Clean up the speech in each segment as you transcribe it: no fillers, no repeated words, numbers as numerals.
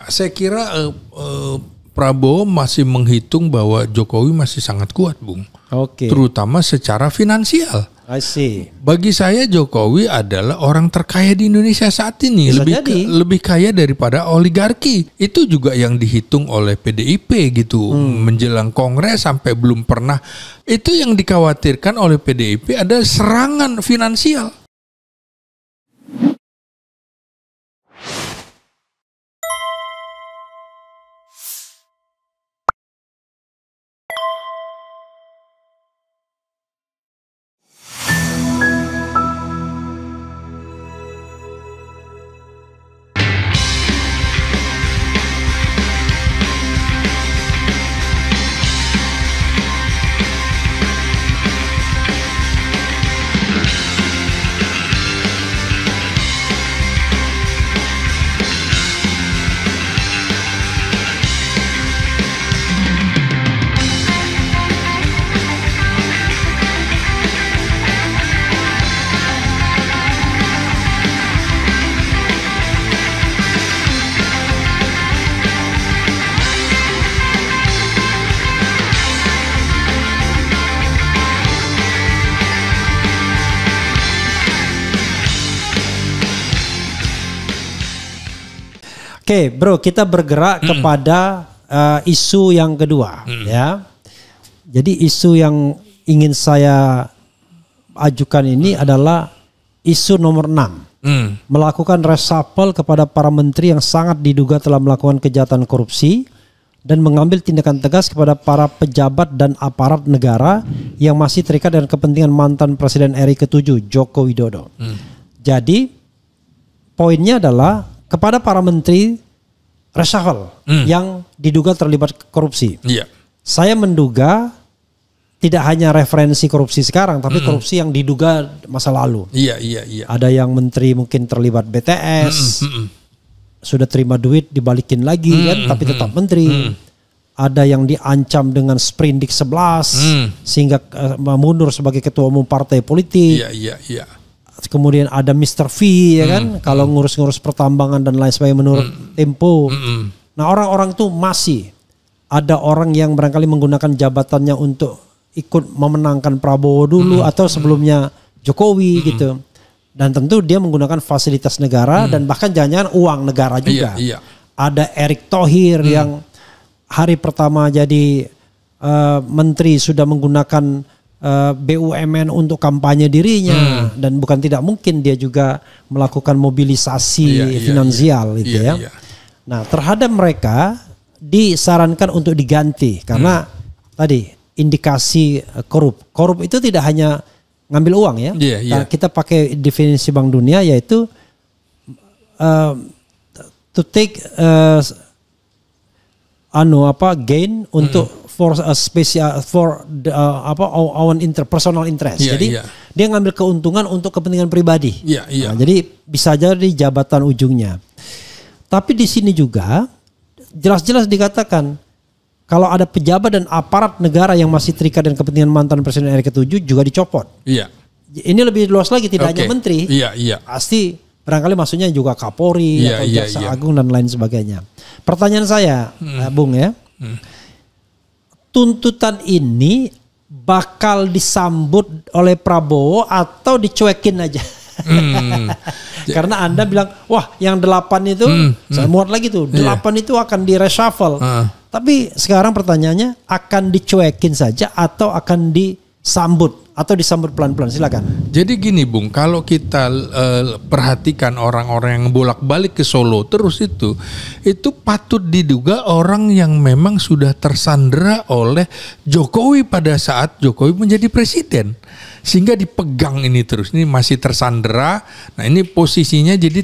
Saya kira Prabowo masih menghitung bahwa Jokowi masih sangat kuat, Bung. Oke. Terutama secara finansial. I see. Bagi saya Jokowi adalah orang terkaya di Indonesia saat ini. Bisa Lebih kaya daripada oligarki. Itu juga yang dihitung oleh PDIP gitu. Menjelang Kongres sampai belum pernah. Itu yang dikhawatirkan oleh PDIP ada serangan finansial. Oke, bro, kita bergerak kepada isu yang kedua, ya. Jadi isu yang ingin saya ajukan ini adalah isu nomor 6. Melakukan reshuffle kepada para menteri yang sangat diduga telah melakukan kejahatan korupsi dan mengambil tindakan tegas kepada para pejabat dan aparat negara yang masih terikat dengan kepentingan mantan Presiden RI ke-7 Joko Widodo. Jadi poinnya adalah kepada para menteri reshuffle yang diduga terlibat korupsi. Saya menduga tidak hanya referensi korupsi sekarang, tapi korupsi yang diduga masa lalu. Ada yang menteri mungkin terlibat BTS, sudah terima duit dibalikin lagi kan, tapi tetap menteri. Ada yang diancam dengan sprindik 11 sehingga mundur sebagai ketua umum partai politik. Kemudian ada Mr. V, ya kan, kalau ngurus-ngurus pertambangan dan lain sebagainya menurut Tempo. Nah, orang-orang itu masih ada orang yang barangkali menggunakan jabatannya untuk ikut memenangkan Prabowo dulu atau sebelumnya Jokowi gitu. Dan tentu dia menggunakan fasilitas negara dan bahkan jangan-jangan uang negara juga. Ada Erick Thohir yang hari pertama jadi menteri sudah menggunakan BUMN untuk kampanye dirinya dan bukan tidak mungkin dia juga melakukan mobilisasi finansial gitu ya. Nah, terhadap mereka disarankan untuk diganti karena tadi indikasi korup itu tidak hanya ngambil uang ya. Nah, kita pakai definisi Bank Dunia yaitu to take gain untuk for a special for own personal interest. Jadi dia ngambil keuntungan untuk kepentingan pribadi. Nah, jadi bisa jadi jabatan ujungnya. Tapi di sini juga jelas-jelas dikatakan kalau ada pejabat dan aparat negara yang masih terikat dengan kepentingan mantan Presiden RI ke-7 juga dicopot. Ini lebih luas lagi, tidak hanya menteri. Pasti barangkali maksudnya juga Kapolri atau Jaksa Agung dan lain sebagainya. Pertanyaan saya, Bung ya. Tuntutan ini bakal disambut oleh Prabowo atau dicuekin aja? Karena Anda bilang, wah yang 8 itu, saya muat lagi tuh, 8 itu akan di reshuffle. Tapi sekarang pertanyaannya, akan dicuekin saja atau akan disambut? Atau disambut pelan-pelan, silakan. Jadi gini Bung, kalau kita perhatikan orang-orang yang bolak-balik ke Solo terus itu patut diduga orang yang memang sudah tersandera oleh Jokowi pada saat Jokowi menjadi presiden. Sehingga dipegang ini terus, ini masih tersandera. Nah ini posisinya jadi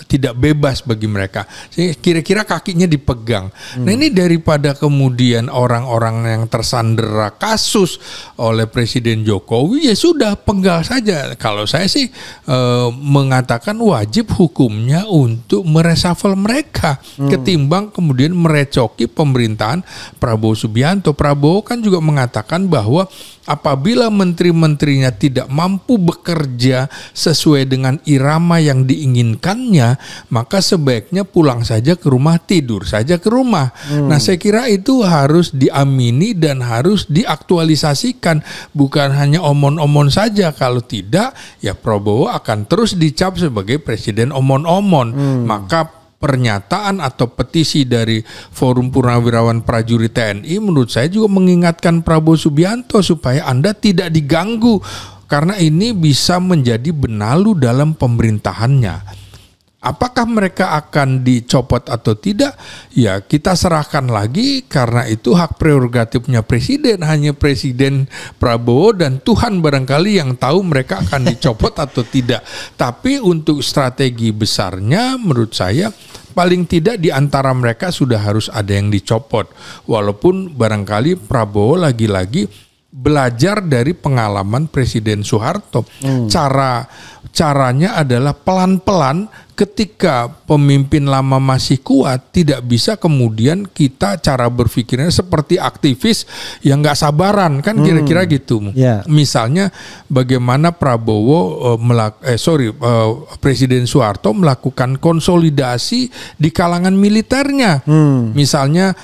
tidak bebas bagi mereka. Kira-kira kakinya dipegang. Nah ini daripada kemudian orang-orang yang tersandera kasus oleh Presiden Jokowi, ya sudah penggal saja. Kalau saya sih mengatakan wajib hukumnya untuk mereshuffle mereka ketimbang kemudian merecoki pemerintahan Prabowo Subianto. Prabowo kan juga mengatakan bahwa apabila menteri-menterinya tidak mampu bekerja sesuai dengan irama yang diinginkannya, lainnya, maka sebaiknya pulang saja ke rumah, tidur saja ke rumah. Nah, saya kira itu harus diamini dan harus diaktualisasikan, bukan hanya omon-omon saja. Kalau tidak, ya Prabowo akan terus dicap sebagai presiden omon-omon. Maka pernyataan atau petisi dari Forum Purnawirawan Prajurit TNI menurut saya juga mengingatkan Prabowo Subianto supaya Anda tidak diganggu, karena ini bisa menjadi benalu dalam pemerintahannya. Apakah mereka akan dicopot atau tidak? Ya kita serahkan lagi, karena itu hak prerogatifnya presiden. Hanya Presiden Prabowo dan Tuhan barangkali yang tahu mereka akan dicopot atau tidak. Tapi untuk strategi besarnya menurut saya paling tidak di antara mereka sudah harus ada yang dicopot. Walaupun barangkali Prabowo lagi-lagi belajar dari pengalaman Presiden Soeharto. Caranya adalah pelan-pelan. Ketika pemimpin lama masih kuat, tidak bisa kemudian kita cara berpikirnya seperti aktivis yang nggak sabaran, kan kira-kira gitu. Misalnya bagaimana Prabowo Presiden Soeharto melakukan konsolidasi di kalangan militernya. Misalnya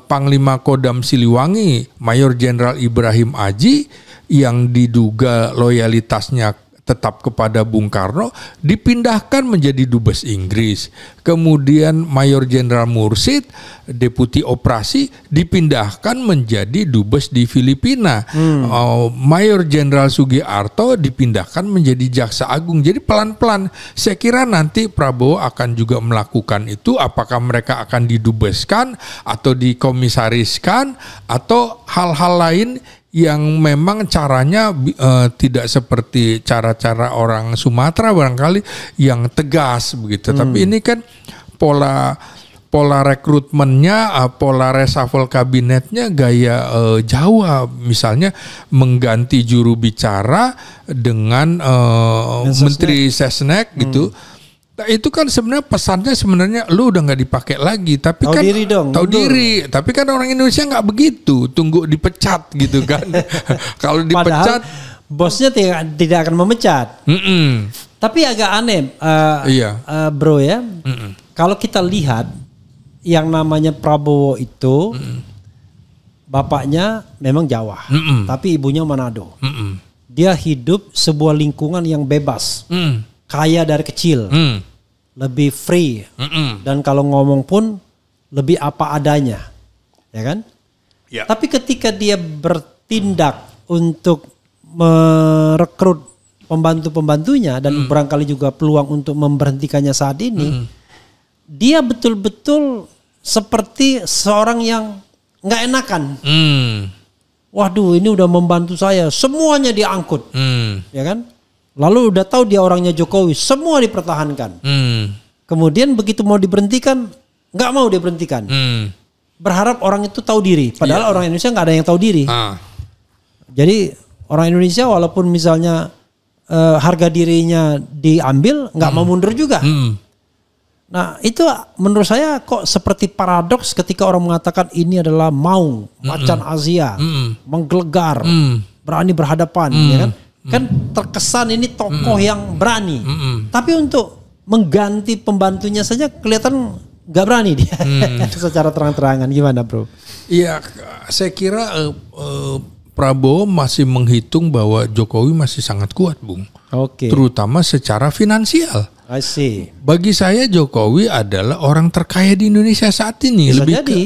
Panglima Kodam Siliwangi Mayor Jenderal Ibrahim Aji yang diduga loyalitasnya tetap kepada Bung Karno dipindahkan menjadi dubes Inggris. Kemudian Mayor Jenderal Mursid, Deputi Operasi, dipindahkan menjadi dubes di Filipina. Mayor Jenderal Sugiarto dipindahkan menjadi Jaksa Agung. Jadi pelan-pelan. Saya kira nanti Prabowo akan juga melakukan itu. Apakah mereka akan didubeskan atau dikomisariskan atau hal-hal lain yang memang caranya tidak seperti cara-cara orang Sumatera barangkali yang tegas begitu. Tapi ini kan pola rekrutmennya, pola reshuffle kabinetnya gaya Jawa, misalnya mengganti juru bicara dengan Menteri Sesnek gitu. Nah, itu kan sebenarnya pesannya sebenarnya lu udah nggak dipakai lagi, tapi tahu kan diri dong, tahu diri. Tapi kan orang Indonesia nggak begitu, tunggu dipecat gitu kan. Kalau dipecat, padahal bosnya tidak akan memecat. Tapi agak aneh, bro ya. Kalau kita lihat yang namanya Prabowo itu, bapaknya memang Jawa, tapi ibunya Manado. Dia hidup sebuah lingkungan yang bebas, kaya dari kecil. Lebih free, dan kalau ngomong pun lebih apa adanya, ya kan? Tapi ketika dia bertindak untuk merekrut pembantu-pembantunya dan barangkali juga peluang untuk memberhentikannya saat ini, dia betul-betul seperti seorang yang nggak enakan. Waduh, ini udah membantu saya, semuanya diangkut, ya kan? Lalu udah tahu dia orangnya Jokowi, semua dipertahankan. Kemudian begitu mau diberhentikan, nggak mau diberhentikan. Berharap orang itu tahu diri, padahal orang Indonesia nggak ada yang tahu diri. Jadi orang Indonesia walaupun misalnya harga dirinya diambil, nggak mau mundur juga. Nah itu menurut saya kok seperti paradoks ketika orang mengatakan ini adalah maung, macan Asia, menggelegar, berani berhadapan, ya kan? Kan terkesan ini tokoh yang berani, tapi untuk mengganti pembantunya saja kelihatan nggak berani dia. Secara terang-terangan, gimana bro? Iya, saya kira Prabowo masih menghitung bahwa Jokowi masih sangat kuat, Bung. Terutama secara finansial. I see. Bagi saya Jokowi adalah orang terkaya di Indonesia saat ini,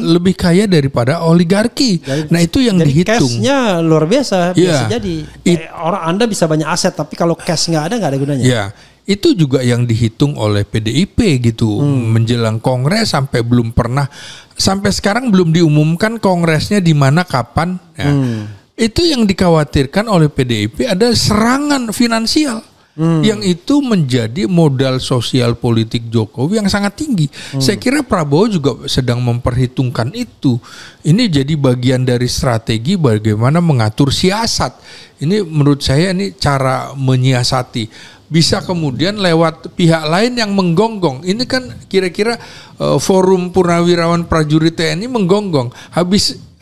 lebih kaya daripada oligarki. Nah itu yang dihitung. Cashnya luar biasa, bisa jadi. Orang Anda bisa banyak aset, tapi kalau cash nggak ada gunanya. Ya, itu juga yang dihitung oleh PDIP gitu. Menjelang Kongres sampai sekarang belum diumumkan Kongresnya di mana kapan. Ya. Itu yang dikhawatirkan oleh PDIP ada serangan finansial. Yang itu menjadi modal sosial politik Jokowi yang sangat tinggi. Saya kira Prabowo juga sedang memperhitungkan itu. Ini jadi bagian dari strategi bagaimana mengatur siasat. Ini menurut saya ini cara menyiasati. Bisa kemudian lewat pihak lain yang menggonggong. Ini kan kira-kira Forum Purnawirawan Prajurit TNI menggonggong.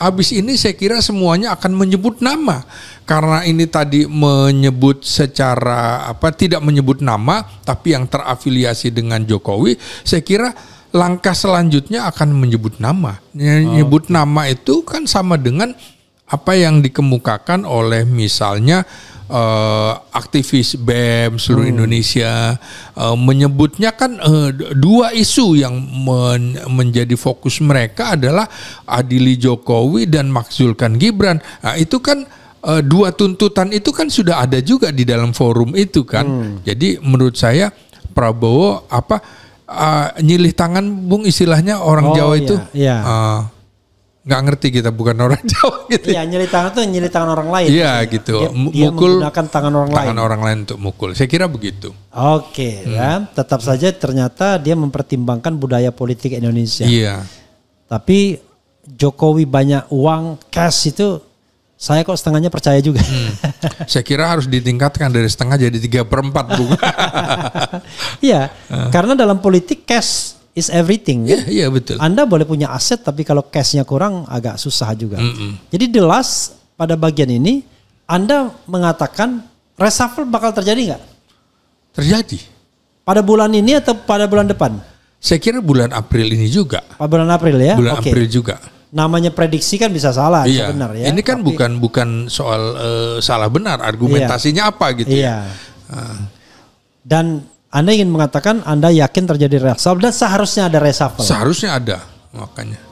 habis ini saya kira semuanya akan menyebut nama. Karena ini tadi menyebut secara tidak menyebut nama, tapi yang terafiliasi dengan Jokowi, saya kira langkah selanjutnya akan menyebut nama. Menyebut nama itu kan sama dengan apa yang dikemukakan oleh misalnya aktivis BEM seluruh Indonesia, menyebutnya kan dua isu yang menjadi fokus mereka adalah adili Jokowi dan makzulkan Gibran. Nah, itu kan dua tuntutan itu kan sudah ada juga di dalam forum itu kan. Jadi menurut saya Prabowo nyilih tangan, Bung, istilahnya orang Jawa itu. Iya. Nggak ngerti, kita bukan orang Jawa gitu. Iya, nyilih tangan tuh nyilih tangan orang lain. Iya gitu. Dia mukul menggunakan tangan orang lain untuk mukul. Saya kira begitu. Oke, ya. Tetap saja ternyata dia mempertimbangkan budaya politik Indonesia. Iya. Tapi Jokowi banyak uang cash itu, saya kok setengahnya percaya juga. Saya kira harus ditingkatkan dari setengah jadi 3/4, Bung. Iya, karena dalam politik cash is everything. Iya, betul. Anda boleh punya aset, tapi kalau cashnya kurang agak susah juga. Jadi the last pada bagian ini, Anda mengatakan reshuffle bakal terjadi nggak? Terjadi. Pada bulan ini atau pada bulan depan? Saya kira bulan April ini juga. Pada bulan April ya? Bulan April juga. Namanya prediksi kan bisa salah, bisa benar ya. Ini kan bukan soal salah benar, argumentasinya apa gitu ya. Dan Anda ingin mengatakan Anda yakin terjadi reshuffle dan seharusnya ada reshuffle. Seharusnya ada, makanya.